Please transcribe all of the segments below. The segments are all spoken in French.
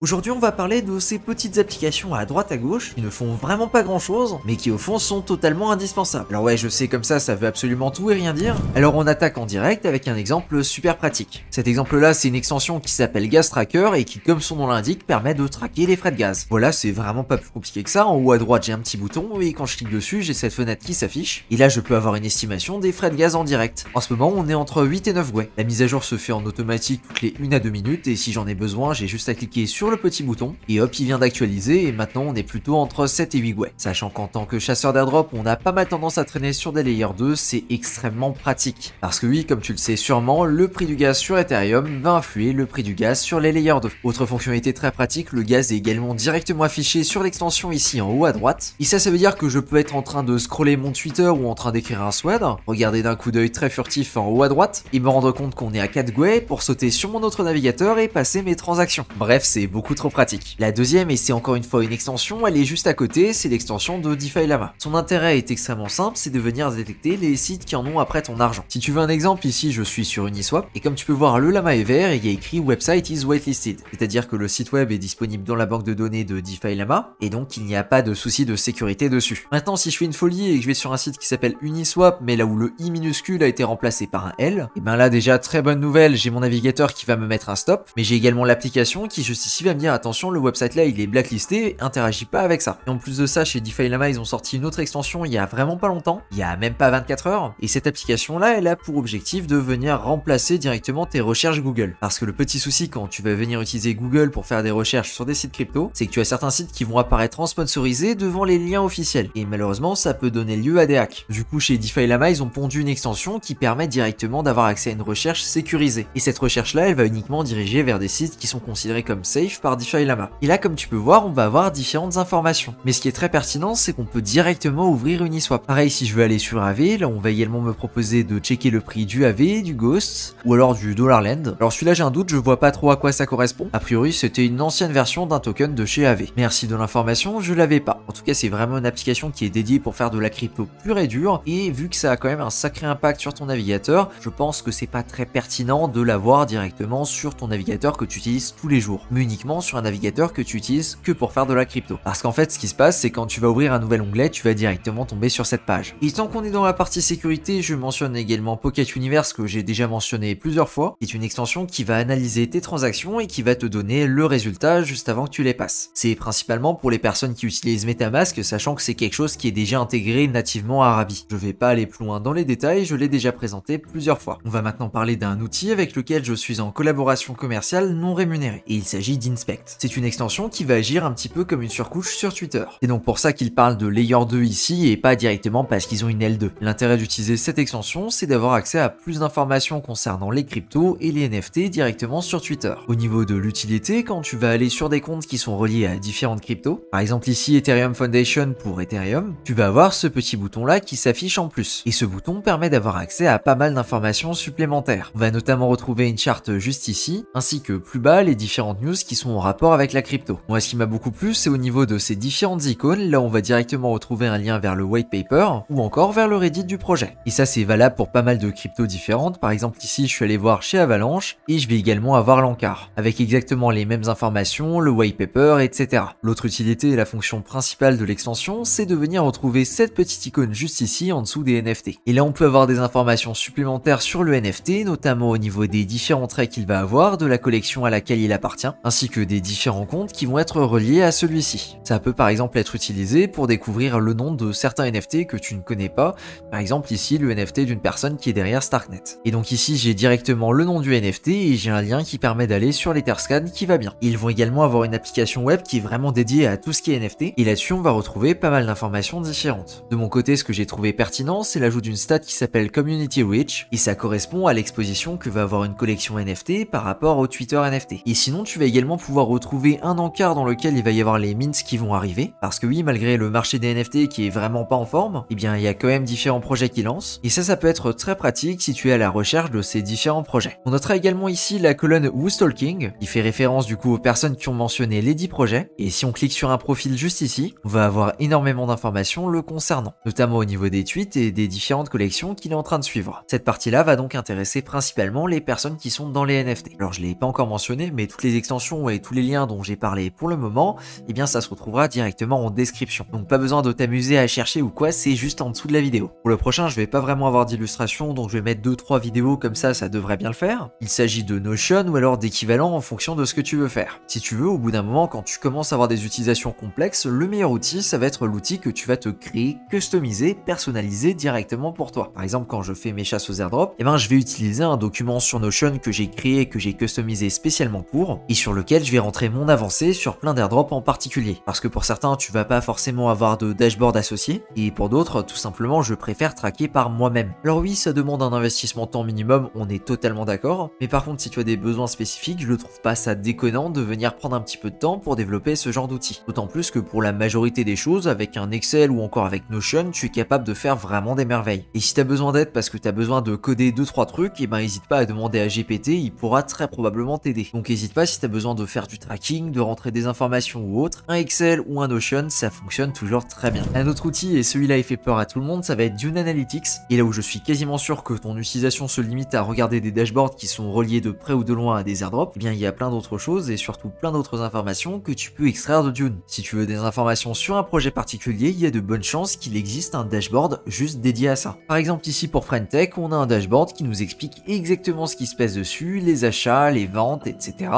Aujourd'hui, on va parler de ces petites applications à droite à gauche qui ne font vraiment pas grand chose, mais qui au fond sont totalement indispensables. Alors ouais, je sais comme ça veut absolument tout et rien dire. Alors on attaque en direct avec un exemple super pratique. Cet exemple-là, c'est une extension qui s'appelle Gas Tracker et qui, comme son nom l'indique, permet de traquer les frais de gaz. Voilà, c'est vraiment pas plus compliqué que ça. En haut à droite, j'ai un petit bouton et quand je clique dessus, j'ai cette fenêtre qui s'affiche. Et là, je peux avoir une estimation des frais de gaz en direct. En ce moment, on est entre 8 et 9 gouets. La mise à jour se fait en automatique toutes les 1 à 2 minutes et si j'en ai besoin, j'ai juste à cliquer sur le petit bouton et hop, il vient d'actualiser et maintenant on est plutôt entre 7 et 8 gouets. Sachant qu'en tant que chasseur d'airdrop, on a pas mal tendance à traîner sur des layers 2, c'est extrêmement pratique. Parce que oui, comme tu le sais sûrement, le prix du gaz sur Ethereum va influer le prix du gaz sur les layers 2. Autre fonctionnalité très pratique, le gaz est également directement affiché sur l'extension ici en haut à droite. Et ça veut dire que je peux être en train de scroller mon Twitter ou en train d'écrire un thread, regarder d'un coup d'œil très furtif en haut à droite et me rendre compte qu'on est à 4 gouets pour sauter sur mon autre navigateur et passer mes transactions. Bref, c'est beaucoup trop pratique. La deuxième, et c'est encore une fois une extension, elle est juste à côté, c'est l'extension de DeFi Llama. Son intérêt est extrêmement simple, c'est de venir détecter les sites qui en ont après ton argent. Si tu veux un exemple, ici je suis sur Uniswap, et comme tu peux voir le Llama est vert et il y a écrit Website is whitelisted, c'est-à-dire que le site web est disponible dans la banque de données de DeFi Llama, et donc il n'y a pas de souci de sécurité dessus. Maintenant, si je fais une folie et que je vais sur un site qui s'appelle Uniswap, mais là où le i minuscule a été remplacé par un L, et ben là déjà très bonne nouvelle, j'ai mon navigateur qui va me mettre un stop, mais j'ai également l'application qui juste ici va me dire attention, le website là il est blacklisté, interagis pas avec ça. Et en plus de ça, chez DeFi Llama ils ont sorti une autre extension il y a vraiment pas longtemps, il y a même pas 24 heures, et cette application là elle a pour objectif de venir remplacer directement tes recherches Google. Parce que le petit souci quand tu vas venir utiliser Google pour faire des recherches sur des sites crypto, c'est que tu as certains sites qui vont apparaître en sponsorisé devant les liens officiels, et malheureusement ça peut donner lieu à des hacks. Du coup chez DeFi Llama ils ont pondu une extension qui permet directement d'avoir accès à une recherche sécurisée. Et cette recherche là elle va uniquement diriger vers des sites qui sont considérés comme safe par DeFi Llama. Et là comme tu peux voir on va avoir différentes informations. Mais ce qui est très pertinent c'est qu'on peut directement ouvrir Uniswap. Pareil si je veux aller sur AV, là on va également me proposer de checker le prix du AV, du Ghost ou alors du Dollarland. Alors celui-là j'ai un doute, je vois pas trop à quoi ça correspond. A priori c'était une ancienne version d'un token de chez AV. Merci de l'information, je l'avais pas. En tout cas c'est vraiment une application qui est dédiée pour faire de la crypto pure et dure et vu que ça a quand même un sacré impact sur ton navigateur, je pense que c'est pas très pertinent de l'avoir directement sur ton navigateur que tu utilises tous les jours, mais uniquement sur un navigateur que tu utilises que pour faire de la crypto. Parce qu'en fait ce qui se passe c'est quand tu vas ouvrir un nouvel onglet, tu vas directement tomber sur cette page. Et tant qu'on est dans la partie sécurité, je mentionne également Pocket Universe que j'ai déjà mentionné plusieurs fois, qui est une extension qui va analyser tes transactions et qui va te donner le résultat juste avant que tu les passes. C'est principalement pour les personnes qui utilisent MetaMask, sachant que c'est quelque chose qui est déjà intégré nativement à Arabi. Je vais pas aller plus loin dans les détails, je l'ai déjà présenté plusieurs fois. On va maintenant parler d'un outil avec lequel je suis en collaboration commerciale non rémunérée, et il s'agit d'Inspect. C'est une extension qui va agir un petit peu comme une surcouche sur Twitter. Et donc pour ça qu'ils parlent de Layer 2 ici et pas directement parce qu'ils ont une L2. L'intérêt d'utiliser cette extension, c'est d'avoir accès à plus d'informations concernant les cryptos et les NFT directement sur Twitter. Au niveau de l'utilité, quand tu vas aller sur des comptes qui sont reliés à différentes cryptos, par exemple ici Ethereum Foundation pour Ethereum, tu vas avoir ce petit bouton là qui s'affiche en plus. Et ce bouton permet d'avoir accès à pas mal d'informations supplémentaires. On va notamment retrouver une charte juste ici, ainsi que plus bas les différentes news qui sont en rapport avec la crypto. Moi ce qui m'a beaucoup plu c'est au niveau de ces différentes icônes, là on va directement retrouver un lien vers le white paper ou encore vers le Reddit du projet. Et ça c'est valable pour pas mal de cryptos différentes, par exemple ici je suis allé voir chez Avalanche et je vais également avoir l'encart, avec exactement les mêmes informations, le white paper, etc. L'autre utilité et la fonction principale de l'extension c'est de venir retrouver cette petite icône juste ici en dessous des NFT. Et là on peut avoir des informations supplémentaires sur le NFT, notamment au niveau des différents traits qu'il va avoir, de la collection à laquelle il appartient, ainsi que des différents comptes qui vont être reliés à celui-ci. Ça peut par exemple être utilisé pour découvrir le nom de certains NFT que tu ne connais pas, par exemple ici le NFT d'une personne qui est derrière Starknet. Et donc ici j'ai directement le nom du NFT et j'ai un lien qui permet d'aller sur l'Etherscan qui va bien. Ils vont également avoir une application web qui est vraiment dédiée à tout ce qui est NFT et là-dessus on va retrouver pas mal d'informations différentes. De mon côté ce que j'ai trouvé pertinent c'est l'ajout d'une stat qui s'appelle Community Reach et ça correspond à l'exposition que va avoir une collection NFT par rapport au Twitter NFT. Et sinon tu vas également pouvoir retrouver un encart dans lequel il va y avoir les mints qui vont arriver parce que oui malgré le marché des NFT qui est vraiment pas en forme, eh bien il y a quand même différents projets qui lancent et ça peut être très pratique si tu es à la recherche de ces différents projets. On notera également ici la colonne Who's Talking qui fait référence du coup aux personnes qui ont mentionné les 10 projets et si on clique sur un profil juste ici, on va avoir énormément d'informations le concernant, notamment au niveau des tweets et des différentes collections qu'il est en train de suivre. Cette partie-là va donc intéresser principalement les personnes qui sont dans les NFT. Alors je l'ai pas encore mentionné mais toutes les extensions description et tous les liens dont j'ai parlé pour le moment, eh bien ça se retrouvera directement en description. Donc pas besoin de t'amuser à chercher ou quoi, c'est juste en dessous de la vidéo. Pour le prochain, je vais pas vraiment avoir d'illustration, donc je vais mettre 2-3 vidéos comme ça devrait bien le faire. Il s'agit de Notion ou alors d'équivalent en fonction de ce que tu veux faire. Si tu veux, au bout d'un moment, quand tu commences à avoir des utilisations complexes, le meilleur outil, ça va être l'outil que tu vas te créer, customiser, personnaliser directement pour toi. Par exemple, quand je fais mes chasses aux airdrops, eh ben je vais utiliser un document sur Notion que j'ai créé, que j'ai customisé spécialement pour, et sur lequel je vais rentrer mon avancée sur plein d'airdrops en particulier. Parce que pour certains, tu vas pas forcément avoir de dashboard associé, et pour d'autres, tout simplement, je préfère traquer par moi-même. Alors oui, ça demande un investissement temps minimum, on est totalement d'accord, mais par contre, si tu as des besoins spécifiques, je ne trouve pas ça déconnant de venir prendre un petit peu de temps pour développer ce genre d'outils. D'autant plus que pour la majorité des choses, avec un Excel ou encore avec Notion, tu es capable de faire vraiment des merveilles. Et si tu as besoin d'aide parce que tu as besoin de coder 2-3 trucs, et ben n'hésite pas à demander à GPT, il pourra très probablement t'aider. Donc n'hésite pas si tu as besoin de faire du tracking, de rentrer des informations ou autre, un Excel ou un Notion, ça fonctionne toujours très bien. Un autre outil, et celui-là il fait peur à tout le monde, ça va être Dune Analytics, et là où je suis quasiment sûr que ton utilisation se limite à regarder des dashboards qui sont reliés de près ou de loin à des airdrops, eh bien il y a plein d'autres choses et surtout plein d'autres informations que tu peux extraire de Dune. Si tu veux des informations sur un projet particulier, il y a de bonnes chances qu'il existe un dashboard juste dédié à ça. Par exemple ici pour Friendtech, on a un dashboard qui nous explique exactement ce qui se passe dessus, les achats, les ventes, etc.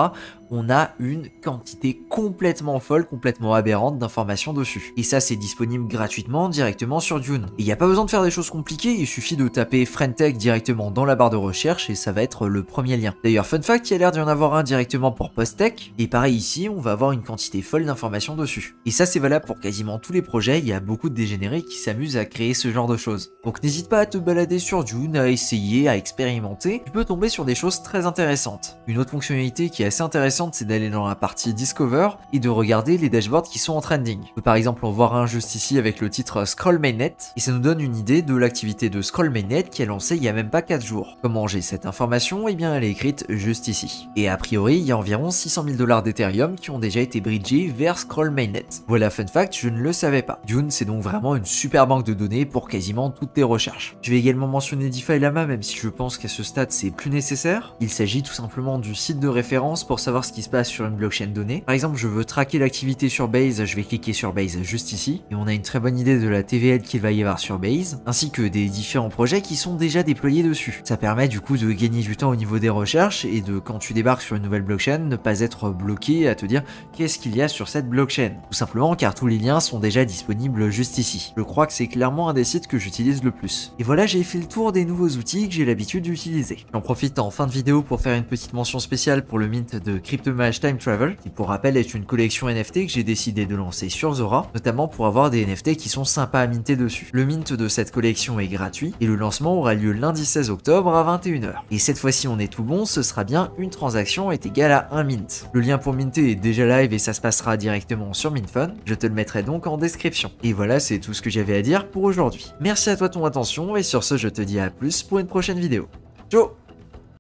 On a une quantité complètement folle, complètement aberrante d'informations dessus. Et ça, c'est disponible gratuitement directement sur Dune. Et il n'y a pas besoin de faire des choses compliquées, il suffit de taper Friendtech directement dans la barre de recherche et ça va être le premier lien. D'ailleurs, fun fact, il y a l'air d'y en avoir un directement pour PostTech. Et pareil ici, on va avoir une quantité folle d'informations dessus. Et ça, c'est valable pour quasiment tous les projets, il y a beaucoup de dégénérés qui s'amusent à créer ce genre de choses. Donc n'hésite pas à te balader sur Dune, à essayer, à expérimenter. Tu peux tomber sur des choses très intéressantes. Une autre fonctionnalité qui est assez intéressante, c'est d'aller dans la partie Discover et de regarder les dashboards qui sont en trending. On peut par exemple en voir un juste ici avec le titre Scroll Mainnet et ça nous donne une idée de l'activité de Scroll Mainnet qui a lancé il y a même pas 4 jours. Comment j'ai cette information? Eh bien elle est écrite juste ici. Et a priori il y a environ 600 000 $ d'Ethereum qui ont déjà été bridgés vers Scroll Mainnet. Voilà, fun fact, je ne le savais pas. Dune, c'est donc vraiment une super banque de données pour quasiment toutes tes recherches. Je vais également mentionner DeFi Llama même si je pense qu'à ce stade c'est plus nécessaire. Il s'agit tout simplement du site de référence pour savoir ce qui se passe sur une blockchain donnée. Par exemple, je veux traquer l'activité sur Base, je vais cliquer sur Base juste ici, et on a une très bonne idée de la TVL qu'il va y avoir sur Base, ainsi que des différents projets qui sont déjà déployés dessus. Ça permet du coup de gagner du temps au niveau des recherches, et de quand tu débarques sur une nouvelle blockchain, ne pas être bloqué à te dire qu'est-ce qu'il y a sur cette blockchain. Tout simplement car tous les liens sont déjà disponibles juste ici. Je crois que c'est clairement un des sites que j'utilise le plus. Et voilà, j'ai fait le tour des nouveaux outils que j'ai l'habitude d'utiliser. J'en profite en fin de vidéo pour faire une petite mention spéciale pour le mint de CryptoMage Time Travel, qui pour rappel est une collection NFT que j'ai décidé de lancer sur Zora, notamment pour avoir des NFT qui sont sympas à minter dessus. Le mint de cette collection est gratuit et le lancement aura lieu lundi 16 octobre à 21 h. Et cette fois-ci on est tout bon, ce sera bien une transaction est égale à un mint. Le lien pour minter est déjà live et ça se passera directement sur Mintfun, je te le mettrai donc en description. Et voilà, c'est tout ce que j'avais à dire pour aujourd'hui. Merci à toi de ton attention et sur ce je te dis à plus pour une prochaine vidéo. Ciao.